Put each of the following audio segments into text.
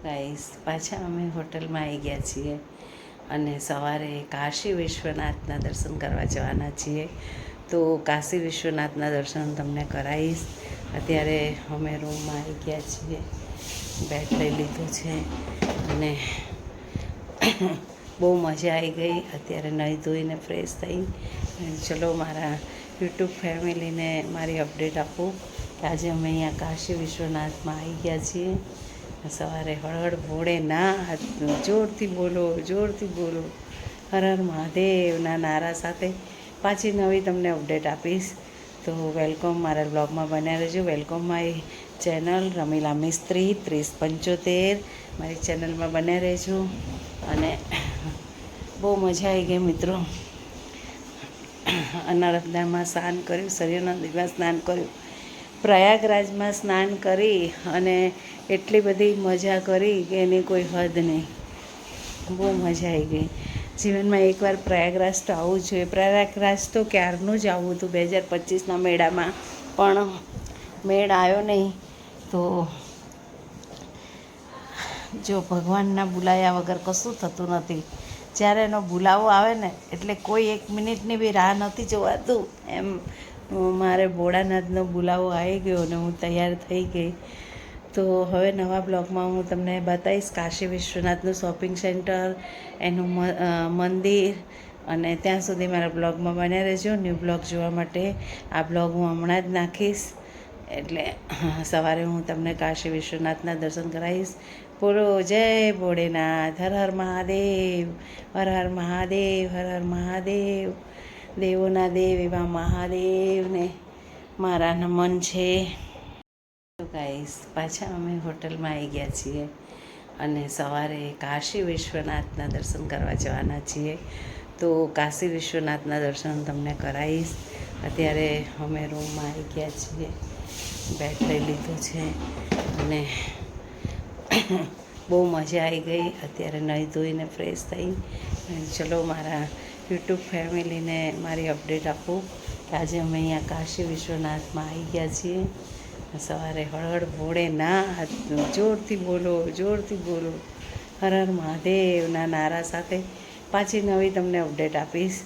Guys પાછા અમે હોટલમાં આવી ગયા છીએ અને સવારે કાશી વિશ્વનાથના દર્શન કરવા જવાના છીએ. તો કાશી વિશ્વનાથના દર્શન તમને કરાવીશ. અત્યારે અમે રૂમમાં આવી ગયા છીએ, બેડ લઈ લીધું છે અને બહુ મજા આવી ગઈ. અત્યારે નહીં ધોઈને ફ્રેશ થઈ ચલો મારા યુટ્યુબ ફેમિલીને મારી અપડેટ આપું કે આજે અમે અહીંયા કાશી વિશ્વનાથમાં આવી ગયા છીએ. સવારે હળહળ ભોળે ના જોરથી બોલો હર હર મહાદેવના નારા સાથે પાછી નવી તમને અપડેટ આપીશ. તો વેલકમ, મારા બ્લોગમાં બન્યા રહેજો. વેલકમ મારી ચેનલ રમીલા મિસ્ત્રી 3075 મારી ચેનલમાં બન્યા રહેજો. અને બહુ મજા આવી ગઈ મિત્રો. નર્મદામાં સ્નાન કર્યું, સૂર્યનદીમાં સ્નાન કર્યું, પ્રયાગરાજમાં સ્નાન કરી અને એટલી બધી મજા કરી કે એની કોઈ હદ નહીં. બહુ મજા આવી ગઈ. જીવનમાં એકવાર પ્રયાગરાજ તો આવવું જોઈએ. પ્રયાગરાજ તો ક્યારનું જ આવવું હતું, 2025ના મેળામાં, પણ મેળ આવ્યો નહીં. તો જો ભગવાનના બોલાયા વગર કશું થતું નથી. જ્યારે એનો બોલાવો આવે ને એટલે કોઈ એક મિનિટની બી રાહ નથી જોવાતું. એમ મારે ભોળાનાથનો બોલાવો આવી ગયો અને હું તૈયાર થઈ ગઈ. તો હવે નવા બ્લોગમાં હું તમને બતાવીશ કાશી વિશ્વનાથનું શોપિંગ સેન્ટર, એનું મંદિર, અને ત્યાં સુધી મારા બ્લોગમાં બન્યા રહેજો. ન્યૂ બ્લોગ જોવા માટે આ બ્લોગ હું હમણાં જ નાખીશ. એટલે સવારે હું તમને કાશી વિશ્વનાથના દર્શન કરાવીશ. બોલો જય ભોળેનાથ, હર હર મહાદેવ, હર હર મહાદેવ, હર હર મહાદેવ. દેવોના દેવ એવા મહાદેવને મારા નમન છે. તો ગાઈસ પાછા અમે હોટલમાં આવી ગયા છીએ અને સવારે કાશી વિશ્વનાથના દર્શન કરવા જવાના છીએ. તો કાશી વિશ્વનાથના દર્શન તમને કરાવીશ. અત્યારે અમે રૂમમાં આવી ગયા છીએ, બેડ લઈ લીધું છે અને બહુ મજા આવી ગઈ. અત્યારે નહીં ધોઈને ફ્રેશ થઈ ચલો મારા યુટ્યુબ ફેમિલીને મારી અપડેટ આપું કે આજે અમે અહીંયા કાશી વિશ્વનાથમાં આવી ગયા છીએ. સવારે હળહળ ભોળે ના જોરથી બોલો હર હર મહાદેવના નારા સાથે પાછી નવી તમને અપડેટ આપીશ.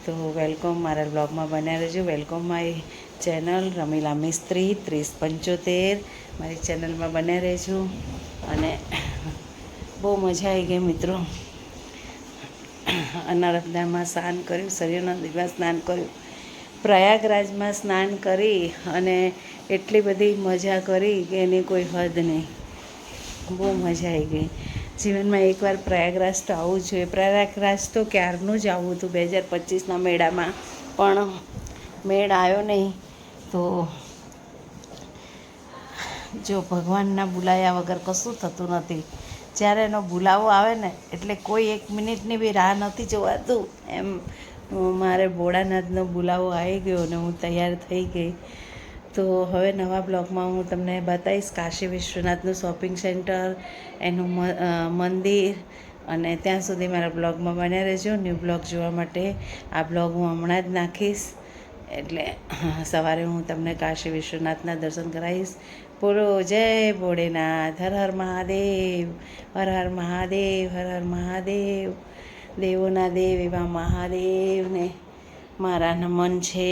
તો વેલકમ, મારા બ્લોગમાં બન્યા રહેજો. વેલકમ મારી ચેનલ રમીલા મિસ્ત્રી 3075 મારી ચેનલમાં બન્યા રહેજો. અને બહુ મજા આવી ગઈ મિત્રો. નર્મદામાં સ્નાન કર્યું, સૂર્યનદીમાં સ્નાન કર્યું, પ્રયાગરાજમાં સ્નાન કરી અને એટલી બધી મજા કરી કે એની કોઈ હદ નહીં. બહુ મજા આવી ગઈ. જીવનમાં એકવાર પ્રયાગરાજ તો આવવું જોઈએ. પ્રયાગરાજ તો ક્યારનું જ આવવું હતું, 2025ના મેળામાં, પણ મેળ આવ્યો નહીં. તો જો ભગવાનના બોલાયા વગર કશું થતું નથી. જ્યારે એનો બોલાવો આવે ને એટલે કોઈ એક મિનિટની બી રાહ નથી જોવાતું. એમ મારે ભોળાનાથનો બોલાવો આવી ગયો અને હું તૈયાર થઈ ગઈ. તો હવે નવા બ્લોગમાં હું તમને બતાવીશ કાશી વિશ્વનાથનું શોપિંગ સેન્ટર, એનું મંદિર, અને ત્યાં સુધી મારા બ્લોગમાં બન્યા રહેજો. ન્યૂ બ્લોગ જોવા માટે આ બ્લોગ હું હમણાં જ નાખીશ. એટલે સવારે હું તમને કાશી વિશ્વનાથના દર્શન કરાવીશ. બોલો જય ભોળેનાથ, હર હર મહાદેવ, હર હર મહાદેવ, હર હર મહાદેવ. દેવોના દેવ એવા મહાદેવને મારા નમન છે.